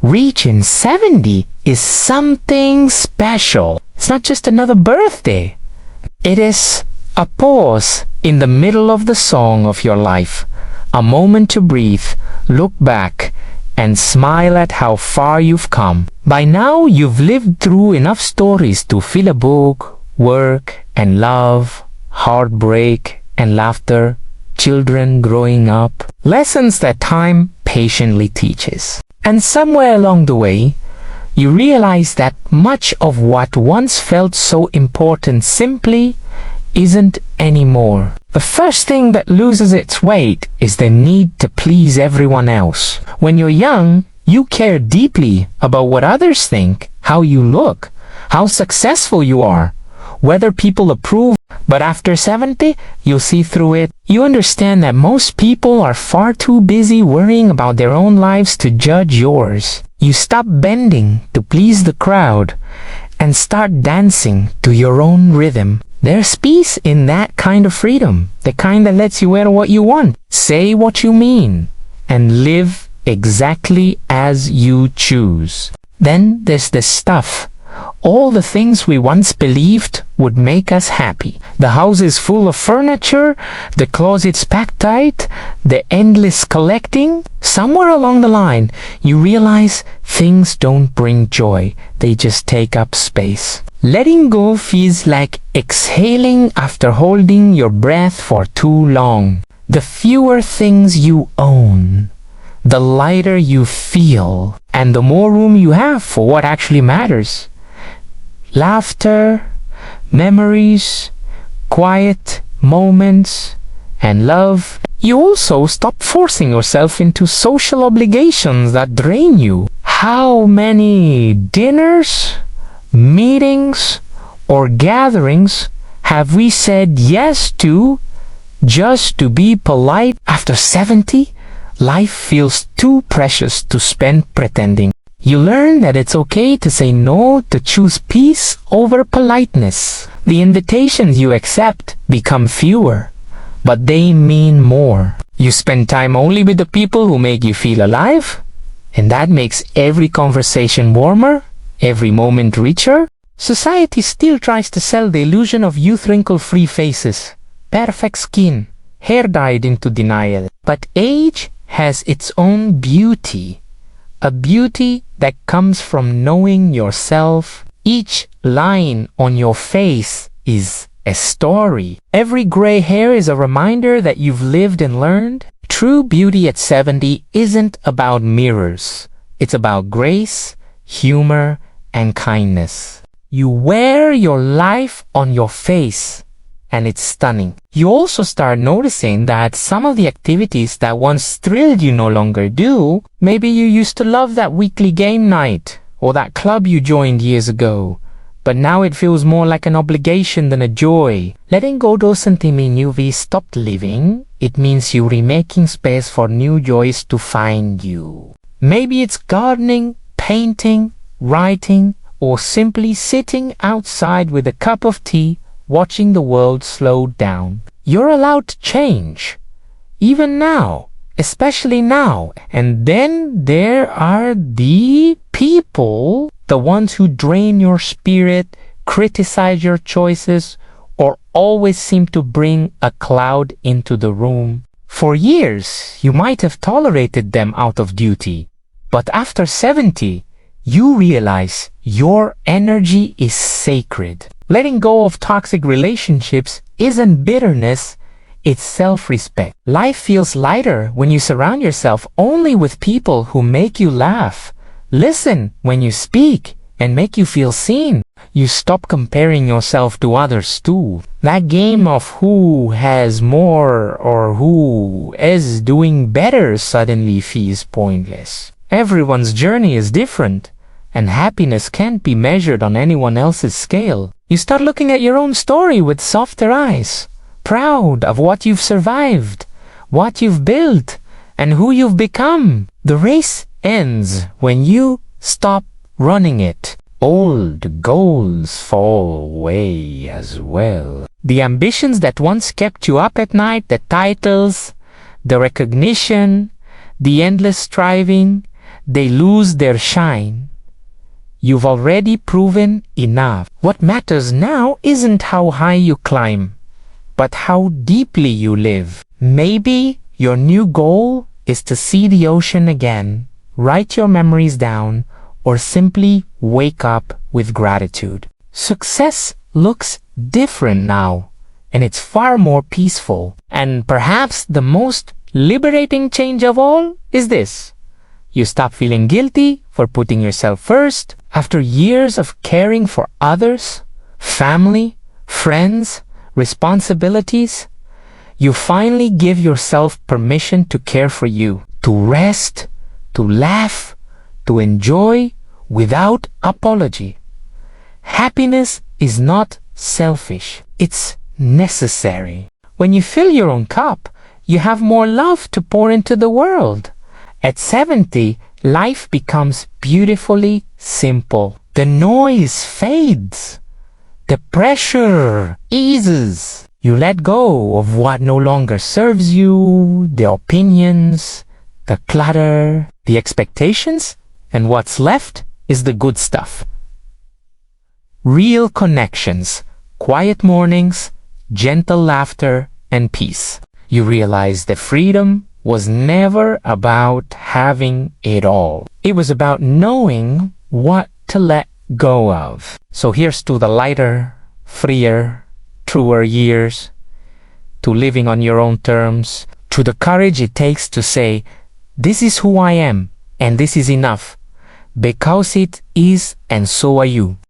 Reaching 70 is something special. It's not just another birthday. It is a pause in the middle of the song of your life. A moment to breathe, look back, and smile at how far you've come. By now, you've lived through enough stories to fill a book, work and love, heartbreak and laughter, children growing up, lessons that time patiently teaches. And somewhere along the way, you realize that much of what once felt so important simply isn't anymore. The first thing that loses its weight is the need to please everyone else. When you're young, you care deeply about what others think, how you look, how successful you are, whether people approve. But after 70, you'll see through it. You understand that most people are far too busy worrying about their own lives to judge yours. You stop bending to please the crowd and start dancing to your own rhythm. There's peace in that kind of freedom, the kind that lets you wear what you want, say what you mean, and live exactly as you choose. Then there's the stuff. All the things we once believed would make us happy. The house is full of furniture, the closet's packed tight, the endless collecting. Somewhere along the line, you realize things don't bring joy, they just take up space. Letting go feels like exhaling after holding your breath for too long. The fewer things you own, the lighter you feel, and the more room you have for what actually matters. Laughter, memories, quiet moments, and love. You also stop forcing yourself into social obligations that drain you. How many dinners, meetings, or gatherings have we said yes to just to be polite? After 70, life feels too precious to spend pretending. You learn that it's okay to say no, to choose peace over politeness. The invitations you accept become fewer, but they mean more. You spend time only with the people who make you feel alive, and that makes every conversation warmer, every moment richer. Society still tries to sell the illusion of youth, wrinkle-free faces, perfect skin, hair dyed into denial. But age has its own beauty. A beauty that comes from knowing yourself. Each line on your face is a story. Every gray hair is a reminder that you've lived and learned. True beauty at 70 isn't about mirrors. It's about grace, humor, and kindness. You wear your life on your face, and it's stunning. You also start noticing that some of the activities that once thrilled you no longer do. Maybe you used to love that weekly game night or that club you joined years ago, but now it feels more like an obligation than a joy. Letting go doesn't mean you've stopped living. It means you're remaking space for new joys to find you. Maybe it's gardening, painting, writing, or simply sitting outside with a cup of tea, watching the world slow down. You're allowed to change, even now, especially now. And then there are the people, the ones who drain your spirit, criticize your choices, or always seem to bring a cloud into the room. For years, you might have tolerated them out of duty, but after 70, you realize your energy is sacred. Letting go of toxic relationships isn't bitterness, it's self-respect. Life feels lighter when you surround yourself only with people who make you laugh, listen when you speak, and make you feel seen. You stop comparing yourself to others too. That game of who has more or who is doing better suddenly feels pointless. Everyone's journey is different, and happiness can't be measured on anyone else's scale. You start looking at your own story with softer eyes, proud of what you've survived, what you've built, and who you've become. The race ends when you stop running it. Old goals fall away as well. The ambitions that once kept you up at night, the titles, the recognition, the endless striving, they lose their shine. You've already proven enough. What matters now isn't how high you climb, but how deeply you live. Maybe your new goal is to see the ocean again, write your memories down, or simply wake up with gratitude. Success looks different now, and it's far more peaceful. And perhaps the most liberating change of all is this. You stop feeling guilty for putting yourself first. After years of caring for others, family, friends, responsibilities, you finally give yourself permission to care for you, to rest, to laugh, to enjoy without apology. Happiness is not selfish, it's necessary. When you fill your own cup, you have more love to pour into the world. At 70, life becomes beautifully simple. The noise fades. The pressure eases. You let go of what no longer serves you, the opinions, the clutter, the expectations, and what's left is the good stuff. Real connections, quiet mornings, gentle laughter, and peace. You realize that freedom was never about having it all. It was about knowing what to let go of. So here's to the lighter, freer, truer years, to living on your own terms, to the courage it takes to say, this is who I am, and this is enough, because it is, and so are you.